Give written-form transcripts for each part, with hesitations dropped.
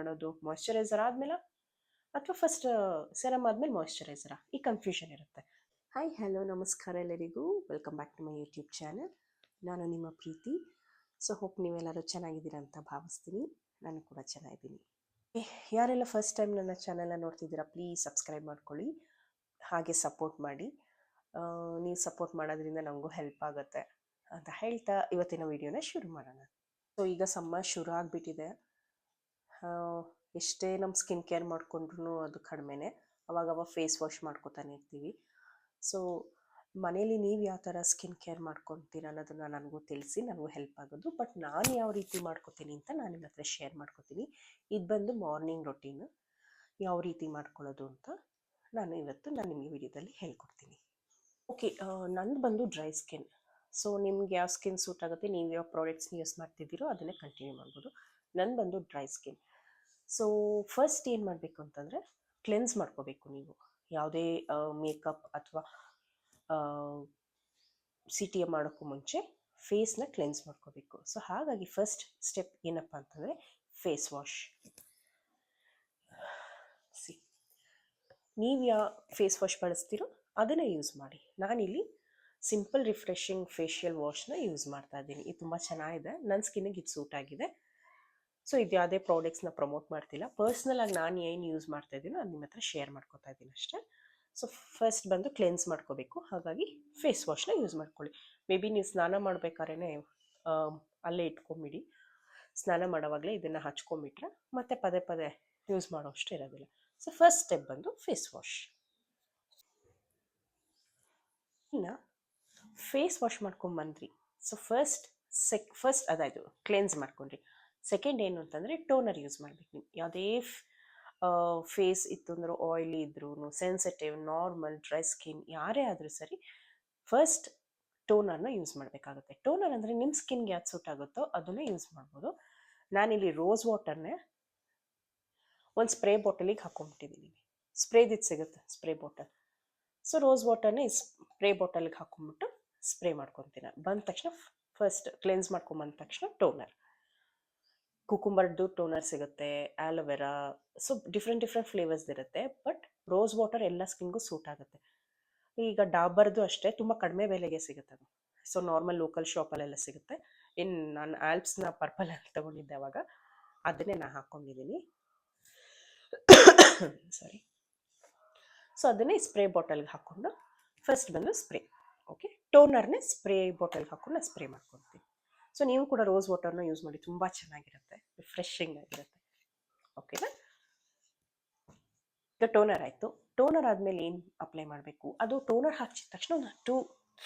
ಮಾಡೋದು ಮಾಯ್ಶ್ಚರೈಸರ್ ಆದಮೇಲೆ ಅಥವಾ ಫಸ್ಟ್ ಸೆರಮ್ ಆದಮೇಲೆ ಮಾಯ್ಶ್ಚರೈಸರಾ, ಈ ಕನ್ಫ್ಯೂಷನ್ ಇರುತ್ತೆ. ಹಾಯ್ ಹಲೋ ನಮಸ್ಕಾರ ಎಲ್ಲರಿಗೂ, welcome back to my YouTube channel. ನಾನು ನಿಮ್ಮ ಪ್ರೀತಿ. ಸೊ ಹೋಪ್ ನೀವೆಲ್ಲರೂ ಚೆನ್ನಾಗಿದ್ದೀರಾ ಅಂತ ಭಾವಿಸ್ತೀನಿ. ನಾನು ಕೂಡ ಚೆನ್ನಾಗಿದ್ದೀನಿ. ಯಾರೆಲ್ಲ ಫಸ್ಟ್ ಟೈಮ್ ನನ್ನ ಚಾನಲ್ನ ನೋಡ್ತಿದ್ದೀರಾ ಪ್ಲೀಸ್ ಸಬ್ಸ್ಕ್ರೈಬ್ ಮಾಡ್ಕೊಳ್ಳಿ, ಹಾಗೆ ಸಪೋರ್ಟ್ ಮಾಡಿ. ನೀವು ಸಪೋರ್ಟ್ ಮಾಡೋದ್ರಿಂದ ನಮಗೂ ಹೆಲ್ಪ್ ಆಗುತ್ತೆ ಅಂತ ಹೇಳ್ತಾ ಇವತ್ತಿನ ವಿಡಿಯೋನ ಶುರು ಮಾಡೋಣ. ಸೊ ಈಗ ಸಮ್ಮರ್ ಶುರು ಆಗಿಬಿಟ್ಟಿದೆ. ಎಷ್ಟೇ ನಮ್ಮ ಸ್ಕಿನ್ ಕೇರ್ ಮಾಡಿಕೊಂಡ್ರೂ ಅದು ಕಡಿಮೆನೇ. ಅವಾಗವಾಗ ಫೇಸ್ ವಾಶ್ ಮಾಡ್ಕೊತಾನೆ ಇರ್ತೀವಿ. ಸೊ ಮನೇಲಿ ನೀವು ಯಾವ ಥರ ಸ್ಕಿನ್ ಕೇರ್ ಮಾಡ್ಕೊತೀರ ಅನ್ನೋದನ್ನು ನನಗೂ ತಿಳಿಸಿ, ನನಗೂ ಹೆಲ್ಪ್ ಆಗೋದು. ಬಟ್ ನಾನು ಯಾವ ರೀತಿ ಮಾಡ್ಕೊತೀನಿ ಅಂತ ನಾನು ನಿಮ್ಮ ಹತ್ರ ಶೇರ್ ಮಾಡ್ಕೊತೀನಿ. ಇದು ಬಂದು ಮಾರ್ನಿಂಗ್ ರೊಟೀನು, ಯಾವ ರೀತಿ ಮಾಡ್ಕೊಳ್ಳೋದು ಅಂತ ನಾನು ನಿಮಗೆ ವಿಡಿಯೋದಲ್ಲಿ ಹೇಳ್ಕೊಡ್ತೀನಿ. ಓಕೆ, ನಂದು ಬಂದು ಡ್ರೈ ಸ್ಕಿನ್. ಸೊ ನಿಮ್ಗೆ ಯಾವ ಸ್ಕಿನ್ ಸೂಟ್ ಆಗುತ್ತೆ, ನೀವು ಯಾವ ಪ್ರಾಡಕ್ಟ್ಸ್ನ ಯೂಸ್ ಮಾಡ್ತಿದ್ದೀರೋ ಅದನ್ನೇ ಕಂಟಿನ್ಯೂ ಮಾಡ್ಬೋದು. ನಂದು ಬಂದು ಡ್ರೈ ಸ್ಕಿನ್. ಸೊ ಫಸ್ಟ್ ಏನು ಮಾಡಬೇಕು ಅಂತಂದರೆ ಕ್ಲೆನ್ಸ್ ಮಾಡ್ಕೋಬೇಕು. ನೀವು ಯಾವುದೇ ಮೇಕಪ್ ಅಥವಾ ಸಿ ಟಿ ಎಮ್ ಮಾಡೋಕ್ಕೂ ಮುಂಚೆ ಫೇಸ್ನ ಕ್ಲೆನ್ಸ್ ಮಾಡ್ಕೋಬೇಕು. ಸೊ ಹಾಗಾಗಿ ಫಸ್ಟ್ ಸ್ಟೆಪ್ ಏನಪ್ಪ ಅಂತಂದರೆ ಫೇಸ್ ವಾಶ್. ನೀವು ಯಾವ ಫೇಸ್ ವಾಶ್ ಬಳಸ್ತೀರೋ ಅದನ್ನು ಯೂಸ್ ಮಾಡಿ. ನಾನಿಲ್ಲಿ ಸಿಂಪಲ್ ರಿಫ್ರೆಶಿಂಗ್ ಫೇಶಿಯಲ್ ವಾಶ್ನ ಯೂಸ್ ಮಾಡ್ತಾ ಇದ್ದೀನಿ. ಇದು ತುಂಬ ಚೆನ್ನಾಗಿದೆ, ನನ್ನ ಸ್ಕಿನ್ನಿಗೆ ಇದು ಸೂಟ್ ಆಗಿದೆ. ಸೊ ಇದು ಯಾವುದೇ ಪ್ರಾಡಕ್ಟ್ಸ್ನ ಪ್ರಮೋಟ್ ಮಾಡ್ತಿಲ್ಲ, ಪರ್ಸ್ನಲಾಗಿ ನಾನು ಏನು ಯೂಸ್ ಮಾಡ್ತಾ ಇದ್ದೀನೋ ಅದು ನಿಮ್ಮ ಹತ್ರ ಶೇರ್ ಮಾಡ್ಕೊತಾ ಇದ್ದೀನಿ ಅಷ್ಟೇ. ಸೊ ಫಸ್ಟ್ ಬಂದು ಕ್ಲೆನ್ಸ್ ಮಾಡ್ಕೋಬೇಕು, ಹಾಗಾಗಿ ಫೇಸ್ ವಾಶ್ನ ಯೂಸ್ ಮಾಡ್ಕೊಳ್ಳಿ. ಮೇ ಬಿ ನೀವು ಸ್ನಾನ ಮಾಡಬೇಕಾದ್ರೆ ಅಲ್ಲೇ ಇಟ್ಕೊಂಬಿಡಿ. ಸ್ನಾನ ಮಾಡೋವಾಗಲೇ ಇದನ್ನು ಹಚ್ಕೊಂಬಿಟ್ರೆ ಮತ್ತೆ ಪದೇ ಪದೇ ಯೂಸ್ ಮಾಡೋ ಅಷ್ಟು ಇರೋದಿಲ್ಲ. ಸೊ ಫಸ್ಟ್ ಸ್ಟೆಪ್ ಬಂದು ಫೇಸ್ ವಾಶ್. ಇನ್ನು ಫೇಸ್ ವಾಶ್ ಮಾಡ್ಕೊಂಬಂದ್ರಿ. ಸೊ ಫಸ್ಟ್ ಅದಾಯಿತು, ಕ್ಲೆನ್ಸ್ ಮಾಡ್ಕೊಂಡ್ರಿ. ಸೆಕೆಂಡ್ ಏನು ಅಂತಂದರೆ ಟೋನರ್ ಯೂಸ್ ಮಾಡಬೇಕು. ನೀವು ಯಾವುದೇ ಫೇಸ್ ಇತ್ತು ಅಂದ್ರೆ, ಆಯಿಲಿ ಇದ್ರೂ, ಸೆನ್ಸಿಟಿವ್, ನಾರ್ಮಲ್, ಡ್ರೈ ಸ್ಕಿನ್ ಯಾರೇ ಆದರೂ ಸರಿ, ಫಸ್ಟ್ ಟೋನರ್ನ ಯೂಸ್ ಮಾಡಬೇಕಾಗುತ್ತೆ. ಟೋನರ್ ಅಂದರೆ ನಿಮ್ಮ ಸ್ಕಿನ್ಗೆ ಯಾವ್ದು ಸೂಟ್ ಆಗುತ್ತೋ ಅದನ್ನೇ ಯೂಸ್ ಮಾಡ್ಬೋದು. ನಾನಿಲ್ಲಿ ರೋಸ್ ವಾಟರ್ನೇ ಒಂದು ಸ್ಪ್ರೇ ಬಾಟಲಿಗೆ ಹಾಕೊಂಡ್ಬಿಟ್ಟಿದ್ದೀನಿ. ಸ್ಪ್ರೇದಿದ್ದು ಸಿಗುತ್ತೆ ಸ್ಪ್ರೇ ಬಾಟಲ್. ಸೊ ರೋಸ್ ವಾಟರ್ನೇ ಸ್ಪ್ರೇ ಬಾಟಲ್ಗೆ ಹಾಕೊಂಡ್ಬಿಟ್ಟು ಸ್ಪ್ರೇ ಮಾಡ್ಕೊತೀನಿ. ಬಂದ ತಕ್ಷಣ ಫಸ್ಟ್ ಕ್ಲೆನ್ಸ್ ಮಾಡ್ಕೊಂಬಂದ ತಕ್ಷಣ ಟೋನರ್. ಕುಕುಂಬರ್ದು ಟೋನರ್ ಸಿಗುತ್ತೆ, ಆಲೋವೆರಾ, ಸೊ ಡಿಫ್ರೆಂಟ್ ಫ್ಲೇವರ್ಸ್ ಇರುತ್ತೆ. ಬಟ್ ರೋಸ್ ವಾಟರ್ ಎಲ್ಲ ಸ್ಕಿನ್ಗೂ ಸೂಟ್ ಆಗುತ್ತೆ. ಈಗ ಡಾಬರ್ದು ಅಷ್ಟೇ, ತುಂಬ ಕಡಿಮೆ ಬೆಲೆಗೆ ಸಿಗುತ್ತೆ ಅದು. ಸೊ ನಾರ್ಮಲ್ ಲೋಕಲ್ ಶಾಪಲ್ಲೆಲ್ಲ ಸಿಗುತ್ತೆ. ನಾನು ಆಲ್ಪ್ಸ್ನ ಪರ್ಪಲಲ್ಲಿ ತೊಗೊಂಡಿದ್ದೆ ಅವಾಗ, ಅದನ್ನೇ ನಾನು ಹಾಕ್ಕೊಂಡಿದ್ದೀನಿ. ಸಾರಿ. ಸೊ ಅದನ್ನೇ ಸ್ಪ್ರೇ ಬಾಟಲ್ಗೆ ಹಾಕ್ಕೊಂಡು ಫಸ್ಟ್ ಬಂದು ಸ್ಪ್ರೇ. ಓಕೆ, ಟೋನರ್ನೇ ಸ್ಪ್ರೇ ಬಾಟಲ್ಗೆ ಹಾಕ್ಕೊಂಡು ಸ್ಪ್ರೇ ಮಾಡ್ಕೊಳ್ತೀನಿ. ಸೊ ನೀವು ಕೂಡ ರೋಸ್ ವಾಟರ್ನ ಯೂಸ್ ಮಾಡಿ, ತುಂಬ ಚೆನ್ನಾಗಿರುತ್ತೆ, ರಿಫ್ರೆಶಿಂಗ್ ಆಗಿರುತ್ತೆ. ಓಕೆನಾ? ಈಗ ಟೋನರ್ ಆಯಿತು. ಟೋನರ್ ಆದಮೇಲೆ ಏನು ಅಪ್ಲೈ ಮಾಡಬೇಕು, ಅದು ಟೋನರ್ ಹಾಕಿದ ತಕ್ಷಣ ಒಂದು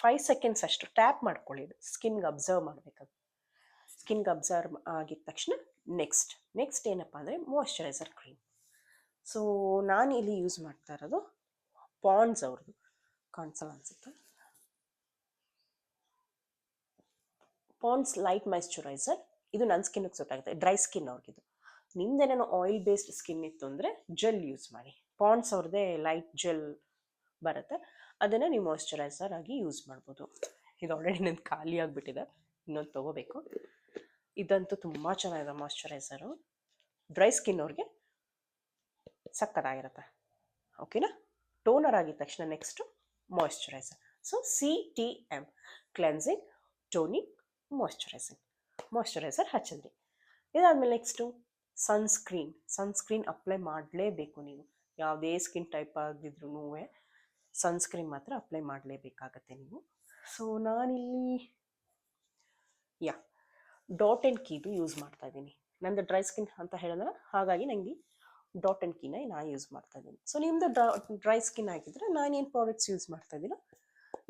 5 ಸೆಕೆಂಡ್ಸ್ ಅಷ್ಟು ಟ್ಯಾಪ್ ಮಾಡ್ಕೊಳ್ಳಿ. ಸ್ಕಿನ್ಗೆ ಅಬ್ಸರ್ವ್ ಮಾಡಬೇಕು. ಸ್ಕಿನ್ಗೆ ಅಬ್ಸರ್ವ್ ಆಗಿದ ತಕ್ಷಣ ನೆಕ್ಸ್ಟ್ ಏನಪ್ಪ ಅಂದರೆ ಮಾಯ್ಶ್ಚರೈಸರ್ ಕ್ರೀಮ್. ಸೊ ನಾನು ಇಲ್ಲಿ ಯೂಸ್ ಮಾಡ್ತಾ ಇರೋದು ಪಾಂಡ್ಸ್ ಅವ್ರದ್ದು, ಕಾಣಿಸಲ್ಲ ಅನಿಸುತ್ತೆ, ಪಾಂಡ್ಸ್ ಲೈಟ್ ಮಾಯ್ಶ್ಚರೈಸರ್. ಇದು ನನ್ನ ಸ್ಕಿನ್ಗೆ ಸೂಟ್ ಆಗುತ್ತೆ, ಡ್ರೈ ಸ್ಕಿನ್ ಅವ್ರಿಗಿದು. ನಿಮ್ದೇನೇನೋ ಆಯಿಲ್ ಬೇಸ್ಡ್ ಸ್ಕಿನ್ ಇತ್ತು ಅಂದರೆ ಜೆಲ್ ಯೂಸ್ ಮಾಡಿ. ಪಾಂಡ್ಸ್ ಅವ್ರದ್ದೇ ಲೈಟ್ ಜೆಲ್ ಬರುತ್ತೆ, ಅದನ್ನು ನೀವು ಮಾಯ್ಶ್ಚರೈಸರ್ ಆಗಿ ಯೂಸ್ ಮಾಡ್ಬೋದು. ಇದು ಆಲ್ರೆಡಿ ನಂದು ಖಾಲಿ ಆಗಿಬಿಟ್ಟಿದೆ, ಇನ್ನೊಂದು ತೊಗೋಬೇಕು. ಇದಂತೂ ತುಂಬ ಚೆನ್ನಾಗಿದೆ ಮಾಯ್ಶ್ಚರೈಸರು, ಡ್ರೈ ಸ್ಕಿನ್ ಅವ್ರಿಗೆ ಸಕ್ಕತ್ತಾಗಿರುತ್ತೆ. ಓಕೆನಾ? ಟೋನರ್ ಆಗಿದ ತಕ್ಷಣ next moisturiser. So CTM, cleansing, toning, moisturiser ಹಚ್ಚಿದ್ರಿ. ಇದಾದಮೇಲೆ ನೆಕ್ಸ್ಟು ಸನ್ಸ್ಕ್ರೀನ್ ಅಪ್ಲೈ ಮಾಡಲೇಬೇಕು. ನೀವು ಯಾವುದೇ ಸ್ಕಿನ್ ಟೈಪ್ ಆಗಿದ್ರೂ ಸನ್ಸ್ಕ್ರೀನ್ ಮಾತ್ರ ಅಪ್ಲೈ ಮಾಡಲೇಬೇಕಾಗತ್ತೆ ನೀವು. ಸೊ ನಾನಿಲ್ಲಿ ಡಾಟ್ ಆ್ಯಂಡ್ ಕೀದು ಯೂಸ್ ಮಾಡ್ತಾ ಇದ್ದೀನಿ. ನಂದು ಡ್ರೈ ಸ್ಕಿನ್ ಅಂತ ಹೇಳಿದ್ರೆ ಹಾಗಾಗಿ ನನಗೆ ಡಾಟ್ ಆ್ಯಂಡ್ ಕೀನ ನಾನು ಯೂಸ್ ಮಾಡ್ತಾ ಇದ್ದೀನಿ. ಸೊ ನಿಮ್ಮದು ಡ್ರೈ ಸ್ಕಿನ್ ಆಗಿದ್ದರೆ ನಾನೇನು ಪ್ರಾಡಕ್ಟ್ಸ್ ಯೂಸ್ ಮಾಡ್ತಾ ಇದ್ದೀನೋ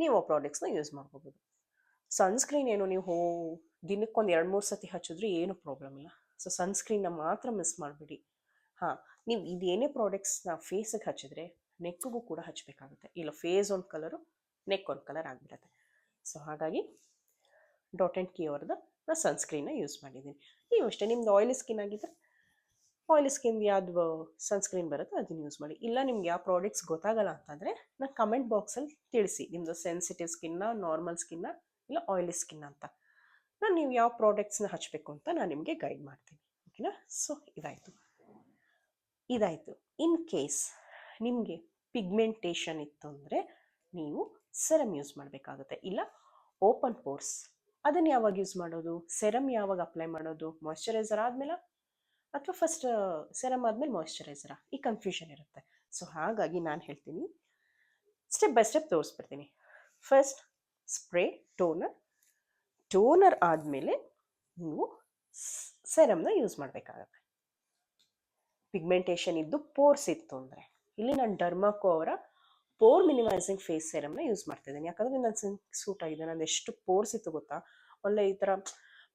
ನೀವು ಆ ಪ್ರಾಡಕ್ಟ್ಸ್ನ ಯೂಸ್ ಮಾಡ್ಕೋಬೋದು. ಸನ್ಸ್ಕ್ರೀನ್ ಏನು ನೀವು ದಿನಕ್ಕೊಂದು 2-3 ಸತಿ ಹಚ್ಚಿದ್ರೆ ಏನು ಪ್ರಾಬ್ಲಮ್ ಇಲ್ಲ. ಸೊ ಸನ್ಸ್ಕ್ರೀನ್ನ ಮಾತ್ರ ಮಿಸ್ ಮಾಡಿಬಿಡಿ. ನೀವು ಇದೇನೇ ಪ್ರಾಡಕ್ಟ್ಸ್ನ ಫೇಸಿಗೆ ಹಚ್ಚಿದ್ರೆ ನೆಕ್ಕಿಗೂ ಕೂಡ ಹಚ್ಚಬೇಕಾಗುತ್ತೆ, ಇಲ್ಲ ಫೇಸ್ ಒಂದು ಕಲರು ನೆಕ್ ಒಂದು ಕಲರ್ ಆಗಿಬಿಡುತ್ತೆ. ಸೊ ಹಾಗಾಗಿ ಡಾಟ್ ಆ್ಯಂಡ್ ಕೀ ಅವ್ರದ್ದು ನಾನು ಸನ್ಸ್ಕ್ರೀನ್ನ ಯೂಸ್ ಮಾಡಿದ್ದೀನಿ. ನೀವು ಅಷ್ಟೇ, ನಿಮ್ದು ಆಯಿಲಿ ಸ್ಕಿನ್ ಆಗಿದ್ದರೆ ಆಯಿಲಿ ಸ್ಕಿನ್ ಯಾವುದು ಸನ್ಸ್ಕ್ರೀನ್ ಬರುತ್ತೋ ಅದನ್ನು ಯೂಸ್ ಮಾಡಿ. ಇಲ್ಲ ನಿಮ್ಗೆ ಯಾವ ಪ್ರಾಡಕ್ಟ್ಸ್ ಗೊತ್ತಾಗಲ್ಲ ಅಂತಂದರೆ ನಾನು ಕಮೆಂಟ್ ಬಾಕ್ಸಲ್ಲಿ ತಿಳಿಸಿ, ನಿಮ್ಮದು ಸೆನ್ಸಿಟಿವ್ ಸ್ಕಿನ್ನ, ನಾರ್ಮಲ್ ಸ್ಕಿನ್ನ, ಇಲ್ಲ ಆಯಿಲಿ ಸ್ಕಿನ್ ಅಂತ. ನೀವು ಯಾವ ಪ್ರಾಡಕ್ಟ್ಸ್ನ ಹಚ್ಚಬೇಕು ಅಂತ ನಾನು ನಿಮಗೆ ಗೈಡ್ ಮಾಡ್ತೀನಿ. ಓಕೆನಾ? ಸೊ ಇದಾಯಿತು. ಇದಾಯಿತು. ಇನ್ ಕೇಸ್ ನಿಮಗೆ ಪಿಗ್ಮೆಂಟೇಷನ್ ಇತ್ತು ಅಂದರೆ ನೀವು ಸೆರಮ್ ಯೂಸ್ ಮಾಡಬೇಕಾಗುತ್ತೆ, ಇಲ್ಲ ಓಪನ್ ಪೋರ್ಸ್. ಅದನ್ನು ಯಾವಾಗ ಯೂಸ್ ಮಾಡೋದು, ಸೆರಮ್ ಯಾವಾಗ ಅಪ್ಲೈ ಮಾಡೋದು, ಮಾಯ್ಶ್ಚರೈಸರ್ ಆದಮೇಲೆ ಅಥವಾ ಫಸ್ಟ್ ಸೆರಮ್ ಆದಮೇಲೆ ಮಾಯ್ಶ್ಚರೈಸರಾ, ಈ ಕನ್ಫ್ಯೂಷನ್ ಇರುತ್ತೆ. ಸೊ ಹಾಗಾಗಿ ನಾನು ಹೇಳ್ತೀನಿ, ಸ್ಟೆಪ್ ಬೈ ಸ್ಟೆಪ್ ತೋರಿಸ್ಬಿಡ್ತೀನಿ. ಫಸ್ಟ್ ಸ್ಪ್ರೇ ಟೋನರ್ ಆದಮೇಲೆ ನೀವು ಸೆರಮ್ನ ಯೂಸ್ ಮಾಡಬೇಕಾಗತ್ತೆ. ಪಿಗ್ಮೆಂಟೇಷನ್ ಇದ್ದು ಪೋರ್ಸ್ ಇತ್ತು ಅಂದರೆ, ಇಲ್ಲಿ ನಾನು ಡರ್ಮಾಕೋ ಅವರ ಪೋರ್ ಮಿನಿಮೈಸಿಂಗ್ ಫೇಸ್ ಸೆರಮ್ನ ಯೂಸ್ ಮಾಡ್ತಿದ್ದೀನಿ. ಯಾಕಂದರೆ ನನ್ನ ಸೂಟ್ ಆಗಿದೆ. ನಾನು ಎಷ್ಟು ಪೋರ್ಸ್ ಇತ್ತು ಗೊತ್ತಾ, ಒಳ್ಳೆ ಈ ಥರ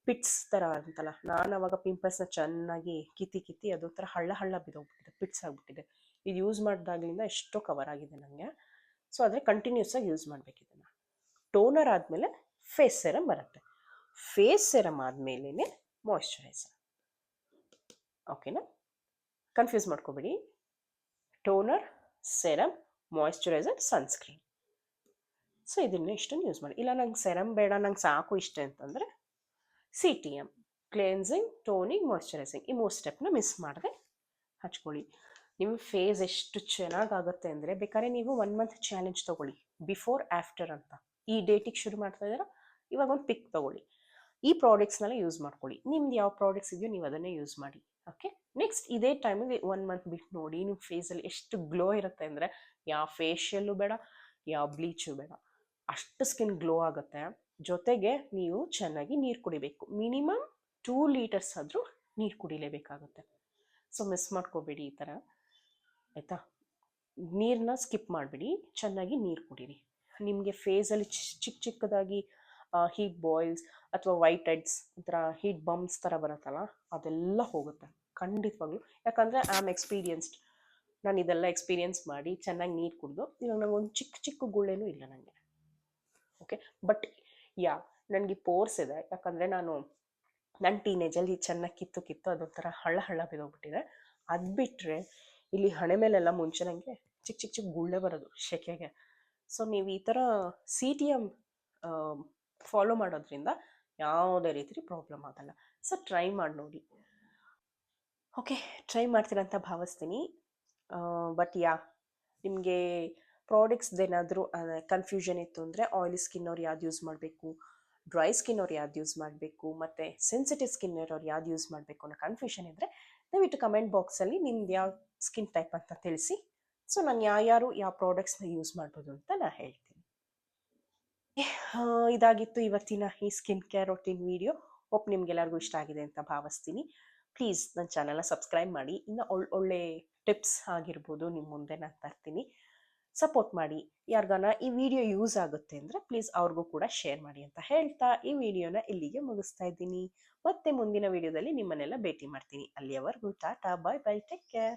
ಪಿಟ್ಸ್ ಥರ ಅಂತಲ್ಲ, ನಾನು ಅವಾಗ ಪಿಂಪಲ್ಸ್ನ ಚೆನ್ನಾಗಿ ಕಿತ್ತಿ ಅದು ಥರ ಹಳ್ಳ ಬಿದ್ದೋಗ್ಬಿಟ್ಟಿದೆ, ಪಿಟ್ಸ್ ಆಗಿಬಿಟ್ಟಿದೆ. ಇದು ಯೂಸ್ ಮಾಡಿದಾಗಲಿಂದ ಎಷ್ಟೋ ಕವರ್ ಆಗಿದೆ ನನಗೆ. ಸೊ ಆದರೆ ಕಂಟಿನ್ಯೂಸ್ ಆಗಿ ಯೂಸ್ ಮಾಡಬೇಕಿದೆ. ಟೋನರ್ ಆದಮೇಲೆ ಫೇಸ್ ಸೆರಮ್ ಬರುತ್ತೆ, ಫೇಸ್ ಸೆರಮ್ ಆದಮೇಲೆ ಮಾಯ್ಶ್ಚರೈಸರ್. ಓಕೆನಾ, ಕನ್ಫ್ಯೂಸ್ ಮಾಡ್ಕೋಬೇಡಿ. Toner, serum, moisturiser, sunscreen. So ಇದನ್ನ ಇಷ್ಟನ್ನು ಯೂಸ್ ಮಾಡಿ. ಇಲ್ಲ ನಂಗೆ ಸೆರಮ್ ಬೇಡ, ನಂಗೆ ಸಾಕು ಇಷ್ಟ ಅಂತಂದರೆ CTM, ಕ್ಲೆನ್ಸಿಂಗ್, ಟೋನಿಂಗ್, ಮಾಯ್ಶ್ಚರೈಸಿಂಗ್, ಈ 3 ಸ್ಟೆಪ್ನ ಮಿಸ್ ಮಾಡದೆ ಹಚ್ಕೊಳ್ಳಿ. ನಿಮ್ಮ ಫೇಸ್ ಎಷ್ಟು ಚೆನ್ನಾಗಾಗುತ್ತೆ ಅಂದರೆ, ಬೇಕಾದ್ರೆ ನೀವು 1 ಮಂತ್ ಚಾಲೆಂಜ್ ತೊಗೊಳ್ಳಿ, ಬಿಫೋರ್ ಆಫ್ಟರ್ ಅಂತ. ಈ ಡೇಟಿಗೆ ಶುರು ಮಾಡ್ತಾ ಇದ್ದೀರಾ, ಇವಾಗ ಒಂದು ಪಿಕ್ ತೊಗೊಳ್ಳಿ, ಈ ಪ್ರಾಡಕ್ಟ್ಸ್ನೆಲ್ಲ ಯೂಸ್ ಮಾಡ್ಕೊಳ್ಳಿ. ನಿಮ್ದು ಯಾವ ಪ್ರಾಡಕ್ಟ್ಸ್ ಇದೆಯೋ ನೀವು ಅದನ್ನೇ ಯೂಸ್ ಮಾಡಿ. ಓಕೆ, ನೆಕ್ಸ್ಟ್ ಇದೇ ಟೈಮಿಗೆ 1 ಮಂತ್ ಬಿಟ್ಟು ನೋಡಿ, ನಿಮ್ಮ ಫೇಸಲ್ಲಿ ಎಷ್ಟು ಗ್ಲೋ ಇರುತ್ತೆ ಅಂದರೆ, ಯಾವ ಫೇಶಿಯಲ್ಲು ಬೇಡ, ಯಾವ ಬ್ಲೀಚು ಬೇಡ, ಅಷ್ಟು ಸ್ಕಿನ್ ಗ್ಲೋ ಆಗುತ್ತೆ. ಜೊತೆಗೆ ನೀವು ಚೆನ್ನಾಗಿ ನೀರು ಕುಡಿಬೇಕು, ಮಿನಿಮಮ್ 2 ಲೀಟರ್ಸ್ ಆದರೂ ನೀರು ಕುಡಿಲೇಬೇಕಾಗುತ್ತೆ. ಸೊ ಮಿಸ್ ಮಾಡ್ಕೋಬೇಡಿ ಈ ಥರ, ಆಯಿತಾ? ನೀರನ್ನ ಸ್ಕಿಪ್ ಮಾಡಿಬಿಡಿ, ಚೆನ್ನಾಗಿ ನೀರು ಕುಡೀರಿ. ನಿಮಗೆ ಫೇಸಲ್ಲಿ ಚಿಕ್ಕದಾಗಿ ಹೀಟ್ ಬಾಯ್ಲ್ಸ್ ಅಥವಾ ವೈಟ್ ಹೆಡ್ಸ್, ಒಂಥರ ಹೀಟ್ ಬಂಪ್ಸ್ ಥರ ಬರುತ್ತಲ್ಲ, ಅದೆಲ್ಲ ಹೋಗುತ್ತೆ ಖಂಡಿತವಾಗ್ಲೂ. ಯಾಕಂದರೆ ಐ ಆಮ್ ಎಕ್ಸ್ಪೀರಿಯನ್ಸ್ಡ್, ನಾನು ಇದೆಲ್ಲ ಎಕ್ಸ್ಪೀರಿಯನ್ಸ್ ಮಾಡಿ ಚೆನ್ನಾಗಿ ನೀರು ಕುಡಿದು ಇವಾಗ ನಂಗೆ ಒಂದು ಚಿಕ್ಕ ಗುಳ್ಳೆನೂ ಇಲ್ಲ ನನಗೆ. ಓಕೆ, ಬಟ್ ನನಗೆ ಪೋರ್ಸ್ ಇದೆ. ಯಾಕಂದರೆ ನನ್ನ ಟೀನೇಜಲ್ಲಿ ಚೆನ್ನಾಗಿ ಕಿತ್ತು ಅದೊಂಥರ ಹಳ್ಳ ಬಿದ್ದೋಗ್ಬಿಟ್ಟಿದೆ. ಅದು ಬಿಟ್ಟರೆ ಇಲ್ಲಿ ಹಣೆ ಮೇಲೆಲ್ಲ ಮುಂಚೆ ನನಗೆ ಚಿಕ್ಕ ಗುಳ್ಳೆ ಬರೋದು ಸೆಕೆಗೆ. ಸೊ ನೀವು ಈ ಥರ CTM ಫಾಲೋ ಮಾಡೋದ್ರಿಂದ ಯಾವುದೇ ರೀತಿ ಪ್ರಾಬ್ಲಮ್ ಆಗಲ್ಲ. ಸೊ ಟ್ರೈ ಮಾಡಿ ನೋಡಿ. ಓಕೆ, ಟ್ರೈ ಮಾಡ್ತೀರಂತ ಭಾವಿಸ್ತೀನಿ. ಬಟ್ ನಿಮಗೆ ಪ್ರಾಡಕ್ಟ್ಸ್ದೇನಾದರೂ ಕನ್ಫ್ಯೂಷನ್ ಇತ್ತು ಅಂದರೆ, ಆಯಿಲಿ ಸ್ಕಿನ್ ಅವ್ರು ಯಾವ್ದು ಯೂಸ್ ಮಾಡಬೇಕು, ಡ್ರೈ ಸ್ಕಿನ್ ಅವ್ರು ಯಾವ್ದು ಯೂಸ್ ಮಾಡಬೇಕು, ಮತ್ತು ಸೆನ್ಸಿಟಿವ್ ಸ್ಕಿನ್ ಇರೋರು ಯಾವ್ದು ಯೂಸ್ ಮಾಡಬೇಕು ಅನ್ನೋ ಕನ್ಫ್ಯೂಷನ್ ಇದ್ದರೆ ದಯವಿಟ್ಟು ಕಮೆಂಟ್ ಬಾಕ್ಸಲ್ಲಿ ನಿಮ್ದು ಯಾವ ಸ್ಕಿನ್ ಟೈಪ್ ಅಂತ ತಿಳಿಸಿ. ಸೊ ನಾನು ಯಾವ ಪ್ರಾಡಕ್ಟ್ಸ್ನ ಯೂಸ್ ಮಾಡ್ಬೋದು ಅಂತ ನಾನು ಹೇಳ್ತೀನಿ. ಇದಾಗಿತ್ತು ಇವತ್ತಿನ ಈ skin care routine video. Hope ನಿಮ್ಗೆಲ್ಲರಿಗೂ ಇಷ್ಟ ಆಗಿದೆ ಅಂತ ಭಾವಿಸ್ತೀನಿ. ಪ್ಲೀಸ್ ನನ್ನ ಚಾನಲ್ನ ಸಬ್ಸ್ಕ್ರೈಬ್ ಮಾಡಿ. ಇನ್ನು ಒಳ್ಳೆ ಟಿಪ್ಸ್ ಆಗಿರ್ಬೋದು ನಿಮ್ಮ ಮುಂದೆ ನಾನು ತರ್ತೀನಿ. ಸಪೋರ್ಟ್ ಮಾಡಿ. ಯಾರಿಗಾನ ಈ ವಿಡಿಯೋ ಯೂಸ್ ಆಗುತ್ತೆ ಅಂದರೆ ಪ್ಲೀಸ್ ಅವ್ರಿಗೂ ಕೂಡ ಶೇರ್ ಮಾಡಿ ಅಂತ ಹೇಳ್ತಾ ಈ ವಿಡಿಯೋನ ಇಲ್ಲಿಗೆ ಮುಗಿಸ್ತಾ ಇದ್ದೀನಿ. ಮತ್ತೆ ಮುಂದಿನ ವಿಡಿಯೋದಲ್ಲಿ ನಿಮ್ಮನ್ನೆಲ್ಲ ಭೇಟಿ ಮಾಡ್ತೀನಿ. ಅಲ್ಲಿಯವರೆಗೂ ಟಾಟಾ, ಬಾಯ್ ಬಾಯ್, ಟೇಕ್ ಕೇರ್.